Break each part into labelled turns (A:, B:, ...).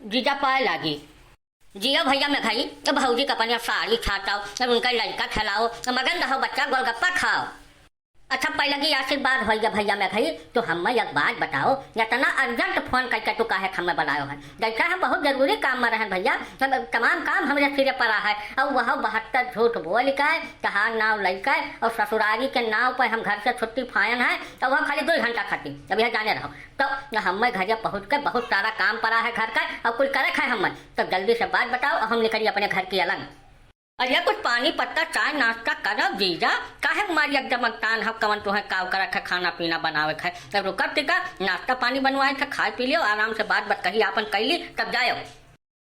A: जीजा पाए लागी। जियो भैया मैं खाई तो भौजी का अपने साड़ी छाटाओ, तब उनका लड़का खिलाओ, मगन रहो बच्चा गोलगप्पा खाओ। अच्छा पहले की आशीर्वाद भैया भैया मैं खाई तो हमें एक बात बताओ, इतना अर्जेंट फोन करके तू काहे हमें बनायो है? जैसा हम बहुत जरूरी काम में रहे भैया, तमाम काम हमारे सिरे पड़ा है और वह 72 झूठ बोल के तहार नाव लैके और ससुरारी के नाव पर हम घर से छुट्टी फायन है और वह खाली 2 घंटा खाती अब यह जाने रहो। तो हमें घर पहुँच के बहुत सारा काम पड़ा है घर का और कुल करे है हमें, तो जल्दी से बात बताओ और हम निकलिए अपने घर की अलग। अरे कुछ पानी पत्ता चाय नाश्ता करब जीजा, काहे मारी एकदम तान हम कवन तुहे काव कर रखे खाना पीना बनावे खाए, तब रुकब टिका नाश्ता पानी बनवाए थे खाए पी लियो आराम से बात कही आपन कैली तब जायो।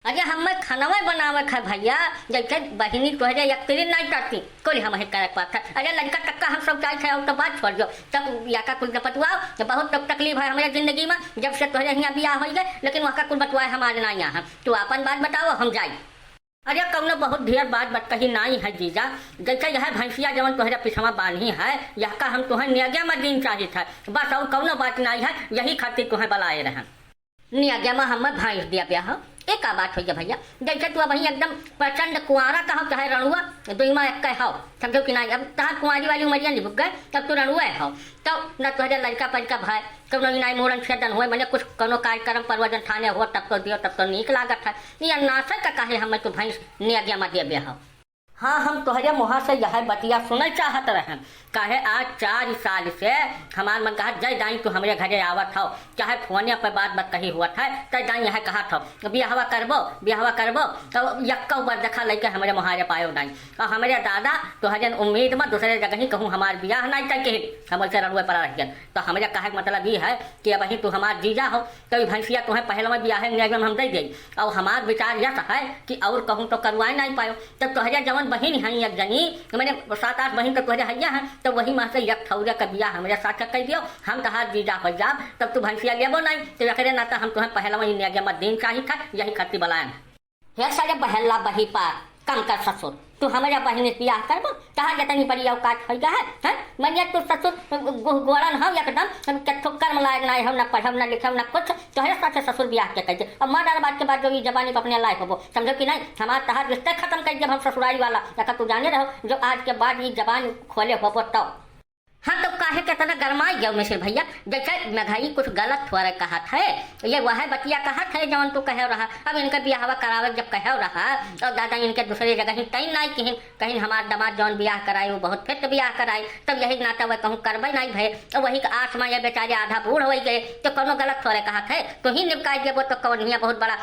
A: अरे हमें खानवा बनावे खाए भैया, जैसे बहिनी तुहरे यकरी नहीं करती कोई हम करे पाता। अरे लड़का टक्का हम सब चाहे और तो बात छोड़ दो तब या का कुछ न पतवाओ, बहुत तब तकलीफ है हमारे जिंदगी में जब से तुहरे यहाँ बियाह हो गए, लेकिन वहाँ का कुछ बतवाए हमारे ना यहाँ, तो अपन बात बताओ हम जाए। अरे कौनो बहुत ढेर बात कही नहीं है जीजा, जैसे यह भैंसिया जवन तुहरे पिछवा बांधी है यह का हम तुम्हें नियज्ञा में दिन चाहिए था बस, और कौनो बात नहीं है, यही खातिर तुम्हें बुलाए रहे। नियज्ञा में हमें भैंस दिया ब्याह एक का बात हो गया भैया, जैसे तू अभी एकदम प्रचंड कुआरा कहो चाहे रणुआ दुईमा एक कहो समझो कि नहीं, अब तहार कुआरी वाली उमरिया नहीं भुग गए तब तू रणुआ हो तो न तुहरे लड़का पैका भाई तब नहीं नहीं मोरन छेदन हुए मैंने कुछ कोनो कार्यक्रम परवजन थाने हो तब तो दियो तब तो नीक लागत है। ये नाशक का कहे हमें तो भैंस नियज्ञा में दे ब्याह। हाँ हम तोहरे मुँह से यह बतिया सुनल चाहत रहे, काहे आज 4 साल से हमार मन कहा जय दाई तू हमारे घरे आवत हो, चाहे फोने पर बात कही हुआ था तय दाई यह कहा था बियाहवा करबो तो यक्का बार देखा लेके हमारे मुहारे पायो नहीं, और हमारे दादा तोहरे उम्मीद में दूसरे जगह ही कहूँ हमार बियाह नहीं तक हम से रणुए पर रह गए, तो हमारे कहे मतलब ये है कि अब ही तू हमार जीजा हो तो भैंसिया तुम्हें पहले में बियाह नियम हम दे दी, और हमार विचार यह है कि और कहूँ तो करवाए नहीं पायो, तब तोहरे जवन बहन है एक जनी मैंने 7-8 बहन तो तुहरे हैया है, तो वही माँ से एक ठौरा का बियाह हमारे साथ कर दियो, हम तहार जीजा हो जाब तब तू भैंसिया लेबो नहीं तो एकरे नाता हम तुम्हें पहला वही नियज्ञा में दिन चाहिए था, यही खातिर बुलाए। हे सारे बहला बही पार कम कर ससुर तू हमारे बहन बियाह करबो तहार जतनी बड़ी औकात हो गया है मैंने तू ससुर गोड़न हो एकदम ठोकर में लायक नहीं हो, न पढ़ब न लिखब न कुछ, तोहरे साथ ससुर बियाह के कर दे अब माँ डाल बात के बाद जो ये जबानी पर अपने लायक हो समझो कि नहीं, हमारा तहार रिश्ते खत्म कर जब हम ससुरारी वाला या तू जाने रहो जो आज के बाद ये जबान खोले हो तो। हाँ तो काहे के तना गरमाई गयो मिश्र भैया, जैसे मेघाई कुछ गलत थोड़े कहा था ये वह बतिया कहा था जवन तू कहे रहा, अब इनका बियाहवा करावे जब कहे रहा और दादा इनके दूसरे जगह ही कहीं नहीं कहीं हमार दमाद जौन बियाह कराए वो बहुत फिट बियाह कराए तब यही नाता वह कहूँ करबे नहीं भे, तो वही का 8 माह ये बेचारे आधा बूढ़ हो गए तो कोनो गलत थोड़े कहा था तो ही निपटाई देबो तो कौन बहुत बड़ा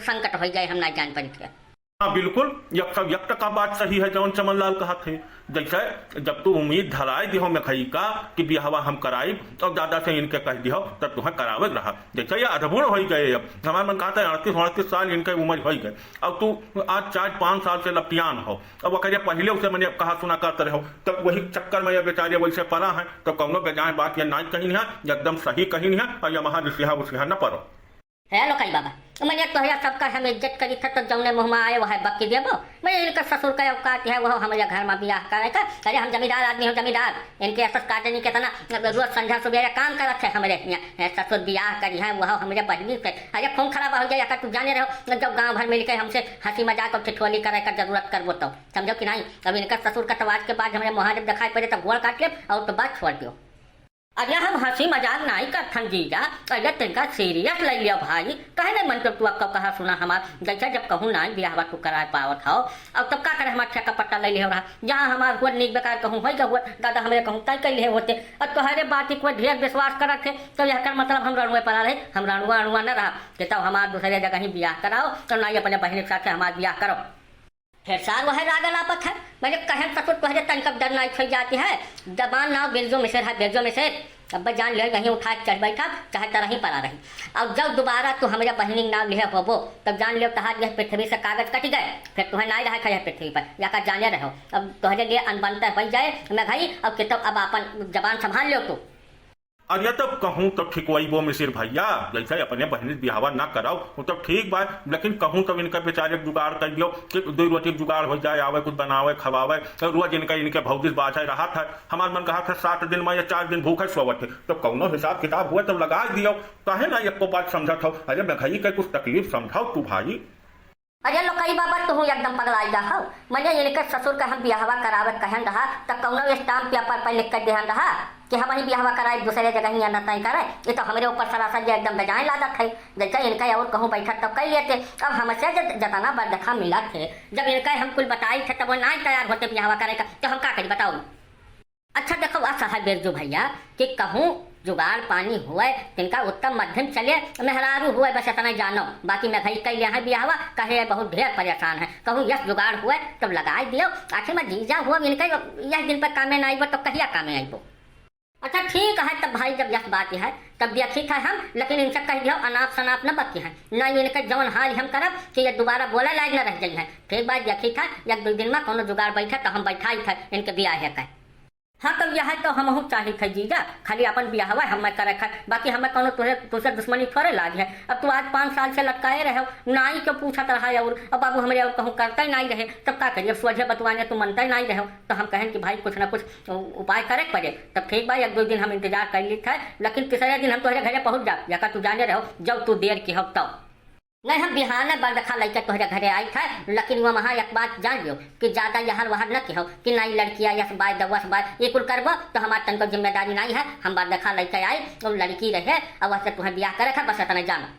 A: संकट हो जाए हम नहीं जान पाए।
B: हाँ बिल्कुल यक्त का बात सही है जौन चमन लाल कहा थे, जैसे जब तू उम्मीद धराए दिहो मेखई का कि बिहावा हम कराई और दादा से इनके कह दिहो तब तुम्हें करावे रहा, जैसे ये अधबूढ़ हो गए अब हमारे मन कहा था 38-38 साल इनके उम्र हो गए, अब तू आज 4-5 साल से लपटियान हो, अब वो कहे पहले उसे मैंने कहा सुना करते रहो तब वही चक्कर में ये बेचारे वैसे पड़ा है, तो कौनो बेजाय बात ये नहीं कही है एकदम सही कही है और ये महा रिसिहा उसिहा न पड़ो।
A: हेलो कई बाबा मैंने तोहरा सबका हम इज्जत करी था तो जौने मुँह में आए वह बक्की देबो, मैंने इनका ससुर का औकात है वह हमारे घर में बियाह करे का, अरे हम जमींदार आदमी हो जमींदार इनके असस काटनी के तना रोज संध्या सुबह काम करत है हमारे यहाँ ससुर बियाह करी है वह हमारे बहनी से, अरे खून खराब हो जाए तू जाने रहो जब गाँव भर मिलकर हमसे हंसी मजाक और ठिठोली करे का जरूरत करबो तो समझो कि नहीं, अब इनका ससुर का तवाज के बाद हमारे मुँह जब दिखाई पड़े तब गोड़ काट ले और तो बात छोड़ दो। अरे हम हंसी मजाक नहीं कर जीजा, अरे तिनका सीरियस ले लिया भाई, कहे नहीं मन तू अब कहा सुना हमार जैसा जब कहूँ ना बियाह तू करा पावत हो अब तब का करे हमारे का पट्टा ले लिया रहा जहाँ हमार हुआ नीक बेकार कहूँ हो हुआ दादा हमारे कहूँ तय कर लिए होते अब तुम्हारे बात कोई ढेर विश्वास करत थे तो यह कर मतलब हम रणुए पड़ा रहे, हम रणुआ अणुआ न रहा कि तब हमारे दूसरे जगह ही बियाह कराओ तो ना ही अपने बहन के साथ हमारा बियाह करो। फिर साल वह रागल आपत है मैंने कहे ससुर तुहरे तन कब डर नहीं फैल जाती है, जबान नाव बिरजो मिसर है बिरजो मिसर अब जान ले कहीं उठा के चढ़ बैठा चाहे तरह ही पड़ा रही, अब जब दोबारा तू हमारे बहनी नाम लिहे होबो तब जान लियो तहार यह पृथ्वी से कागज कट गए फिर तुम्हें नहीं रहा खा पृथ्वी पर या जाने रहो, अब तुम्हारे लिए अनबनता बन जाए मैं भाई अब कि तब अब अपन जबान संभाल लो तू।
B: अरे तब कहूँ तो ठीक वही वो मिसिर भैया, जैसे अपने बहनी बिहावा ना कराओ वो तो ठीक बात, लेकिन कहूँ तो इनका बेचारे जुगाड़ कर दियो कि 2 रोटी जुगाड़ हो जाए, आवे कुछ बनावे खवावे, रोज इनके भौजिस बाछा रहा था। हमार मन कहा था 7 दिन में या 4 दिन भूखे सोवत थे, तो कौनो हिसाब किताब हुआ तब लगा दियो, कहे ना एक को बात समझा था। अरे मैं भाई का कुछ तकलीफ समझाओ तू भाई।
A: अरे लोकई बाबा तू एकदम पगलाई जा हो, मैंने इनके ससुर का हम बियाहवा करावे कहन रहा तो कौनो स्टाम्प पेपर पर लिख कर देहन रहा कि हम ही बियाहवा कराए, दूसरे जगह ही आना तय करे। ये तो हमारे ऊपर सरासर जो एकदम बेजाय लादत है, जैसे इनका और कहूँ बैठा तब कह लेते। अब हमसे जतना बरदखा मिला थे, जब इनका हम कुल बताई थे तब वो ना तैयार होते बियाहवा करे का, तो हम का करी बताओ। अच्छा देखो असहाय बिरजू भैया कि कहूँ जुगाड़ पानी हुए तिनका उत्तम मध्यम चले, मेहरारू हुए बस इतना जानो, बाकी मैं भाई कह लिया है बियाहवा कहे बहुत ढेर परेशान है, कहूँ यस जुगाड़ हुए तब लगाई दियो। आखिर में जीजा हुआ इनका यह दिन पर कामे ना आईबो तो कहिया कामे आईबो। अच्छा ठीक है तब भाई जब यस बात है तब देखी था हम, लेकिन इनसे कह दियो अनाप शनाप न बकी है न, इनका जौन हाल हम करब कि ये दोबारा बोला लायक न रह जाई है। ठीक बात देखी था 1-2 दिन में कोनो जुगाड़ बैठे तो हम बैठाई था इनके बियाह है कह। हाँ तब यह तो हम चाहे थे जीजा, खाली अपन बियाहवा हमें करे खा, बाकी हमें कोनो तुझे दुश्मनी थोड़े लाग है। अब तू आज 5 साल से लटकाए रहे नाई क्यों पूछत रहा है, और अब बाबू हमारे और कहूँ करते ही नहीं रहे, तब क्या करिए सोझे बतवाने तू मनते ही नहीं रहे, तो हम कहें कि भाई कुछ ना कुछ उपाय करे पड़े। तब ठीक भाई 1-2 दिन हम इंतजार कर ली था, लेकिन तीसरे दिन हम तुम्हारे घरे पहुँच जा, या तू जाने रहो जब तू देर की हो तब नहीं। हम बिहाने बरदखा लेकर तुम्हारे घरे आई था, लेकिन वो वहाँ एक बात जान लियो कि ज्यादा यहाँ वहाँ न की हो कि नहीं लड़कियाँ यस बाय दवस बाय ये कुल करबो तो हमारे तन को जिम्मेदारी नहीं है। हम बरदखा लेकर आई तो लड़की रहे और वैसे तुम्हें ब्याह करे था बस इतना जाना।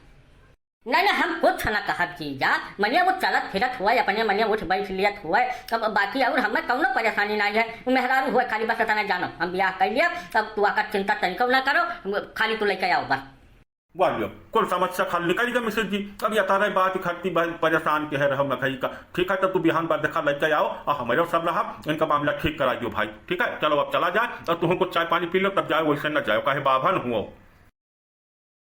A: नहीं हम कुछ न कहा जीजा, मने वो चलत फिरत हुआ अपने मने उठ बैठ लियत हुआ, तब बाकी और हमें कौनो परेशानी नहीं है, मेहरारू हुआ खाली बस इतना जानो हम ब्याह कर लिया, तब तू आकर चिंता तनिको न करो, खाली तू लेकर आओ बस।
B: वालियो कुल समस्या खाल निकल मिश्र जी, अब ये तारा बात इकट्ठी परेशान के है रहो मखई का। ठीक है तब तू बिहान पर देखा लेके आओ और हमारे सब रहा इनका मामला ठीक करा दियो भाई। ठीक है चलो अब चला जाए और तुम कुछ चाय पानी पी लो, तब जाओ वैसे न जाओ कहे बाभन हुओ।